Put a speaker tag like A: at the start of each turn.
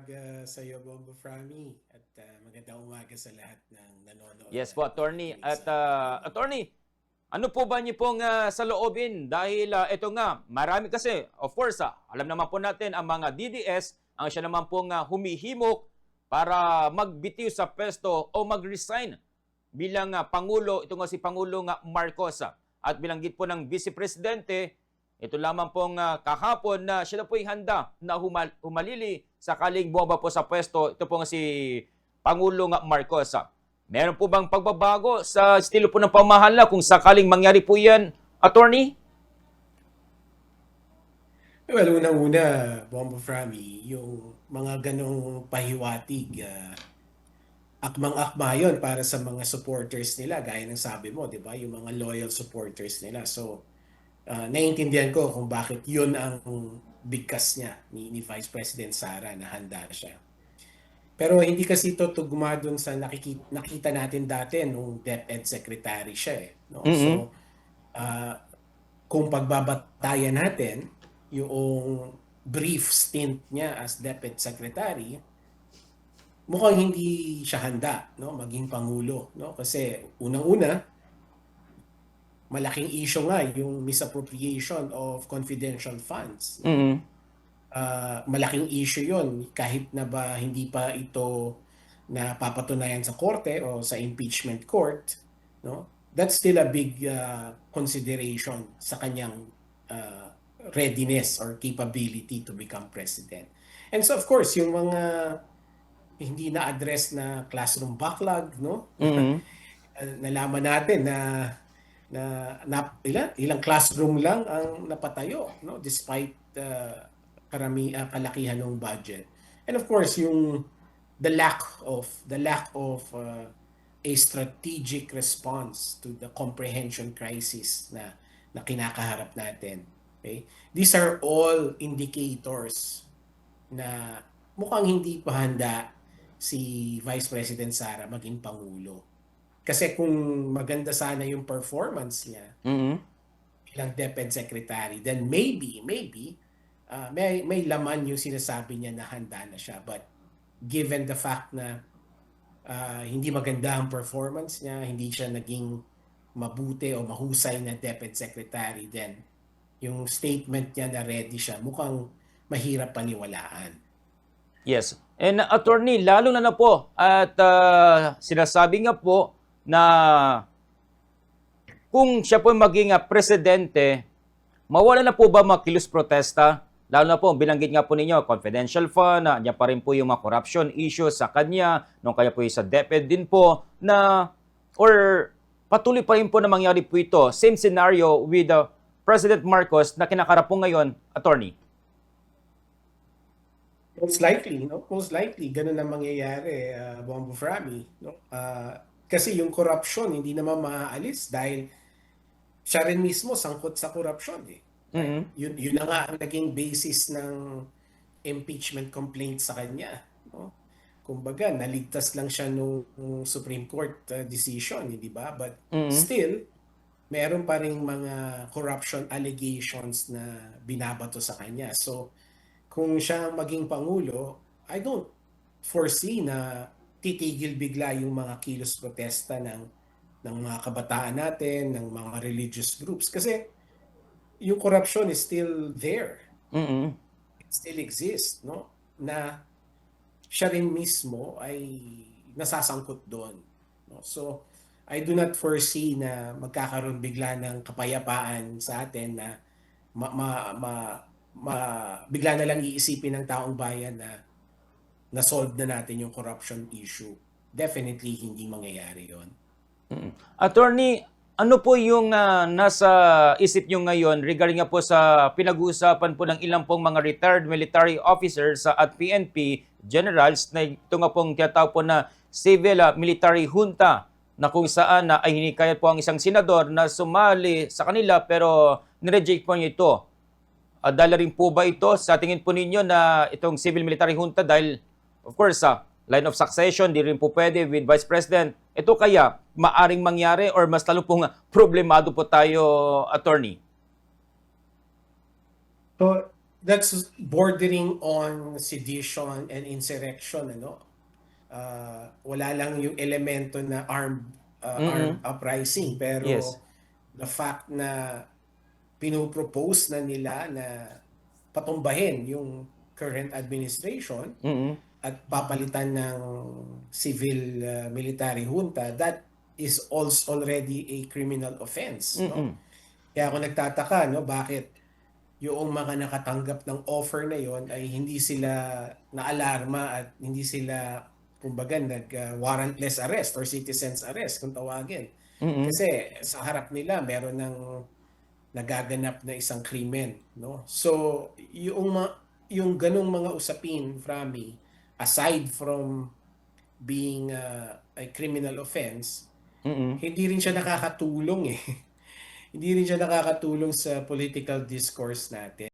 A: umaga sa iyo, Bongo Frami, at magandang umaga sa lahat ng nanonood
B: Yes
A: at
B: po, attorney.
A: nakikinig
B: At
A: sa ating
B: attorney, ano po ba niyo pong saloobin? Dahil ito nga, marami kasi, of course, alam naman po natin ang mga DDS, ang siya naman pong humihimok para magbitiw sa pwesto o mag-resign bilang Pangulo, ito nga si Pangulo nga Marcos. At bilanggit po ng Vice Presidente, ito lamang pong kahapon na siya na po yung handa na humalili sakaling bumaba po sa pwesto. Ito po nga si Pangulo nga Marcos. Meron po bang pagbabago sa estilo po ng pamahala kung sakaling mangyari po yan, attorney?
A: Well, unang-una, Bongo Frami, yung mga ganong pahiwatig, akmang-akma yun para sa mga supporters nila, gaya ng sabi mo, di ba? Yung mga loyal supporters nila. So, naiintindihan ko kung bakit yun ang bigkas niya ni Vice President Sara na handa siya. Pero hindi kasi ito tugma dun sa nakita natin dati nung DepEd Secretary siya no?
B: Mm-hmm.
A: So, kung pagbabatayan natin yung brief stint niya as DepEd Secretary, mukhang hindi siya handa no? Maging Pangulo. No? Kasi unang-una, malaking issue nga yung misappropriation of confidential funds. No?
B: Mm-hmm.
A: Malaking issue yon kahit na ba hindi pa ito na papatunayan sa korte o sa impeachment court, no? That's still a big consideration sa kanyang readiness or capability to become president. And so of course, yung mga hindi na-address na classroom backlog, no?
B: Mm-hmm.
A: Nalaman natin na ilang classroom lang ang napatayo, no? Despite kalakihan ng budget. And of course, the lack of a strategic response to the comprehension crisis na kinakaharap natin. Okay? These are all indicators na mukhang hindi pa handa si Vice President Sara maging Pangulo. Kasi kung maganda sana yung performance niya bilang DepEd Secretary, then maybe may laman yung sinasabi niya na handa na siya. But given the fact na hindi maganda ang performance niya, hindi siya naging mabuti o mahusay na DepEd Secretary, then yung statement niya na ready siya, mukhang mahirap paniwalaan.
B: Yes. And attorney, lalo na po at sinasabi nga po na kung siya po maging presidente, mawala na po ba makilos protesta? Lalo na po, binanggit nga po ninyo, confidential fund, niya pa rin po yung mga corruption issues sa kanya, nung kaya po yung sa DepEd din po, na, or patuloy pa rin po na mangyari po ito. Same scenario with President Marcos na kinakarap po ngayon, attorney.
A: Most likely, no? Most likely, ganun ang mangyayari, Bongo Frami. No? Kasi yung corruption, hindi naman maaalis dahil siya rin mismo sangkot sa corruption eh.
B: Mm-hmm.
A: Yun na nga ang naging basis ng impeachment complaint sa kanya. No? Kumbaga, naligtas lang siya nung Supreme Court decision, hindi ba? But still, meron pa ring mga corruption allegations na binabato sa kanya. So, kung siya maging Pangulo, I don't foresee na titigil bigla yung mga kilos protesta ng mga kabataan natin, ng mga religious groups. Kasi yung corruption is still there.
B: Mm-hmm.
A: It still exists, no? Na siya rin mismo ay nasasangkot doon. No? So, I do not foresee na magkakaroon bigla ng kapayapaan sa atin na bigla na lang iisipin ng taong bayan na na-solve na natin yung corruption issue. Definitely hindi mangyayari yon.
B: Attorney, ano po yung nasa isip nyo ngayon regarding nga po sa pinag-uusapan po ng ilang pong mga retired military officers at PNP generals na ito nga pong tinatawag po na civil military junta na kung saan ay hinikayat po ang isang senador na sumali sa kanila pero nireject po niyo ito. Dahil rin po ba ito sa tingin po ninyo na itong civil military junta dahil of course line of succession, di rin po pwede with Vice President. Ito kaya, maaring mangyari or mas lalo pong problemado po tayo, attorney?
A: So, That's bordering on sedition and insurrection, ano? Wala lang yung elemento na armed
B: Mm.
A: uprising,
B: Yes.
A: pero the fact na pinopropose na nila na patumbahin yung current administration
B: Mm.
A: at papalitan ng civil military junta, that is also already a criminal offense, no?
B: Mm.
A: Kaya ako nagtataka, no, bakit yung mga nakatanggap ng offer na yon ay hindi sila naalarma at hindi sila kumbaga warrantless arrest or citizen's arrest kung tawagin.
B: Mm.
A: Kasi sa harap nila meron ng nagaganap na isang krimen, no? So yung ganong mga usapin, Frami, aside from being a criminal offense,
B: Mm.
A: hindi rin siya nakakatulong eh. Hindi rin siya nakakatulong sa political discourse natin.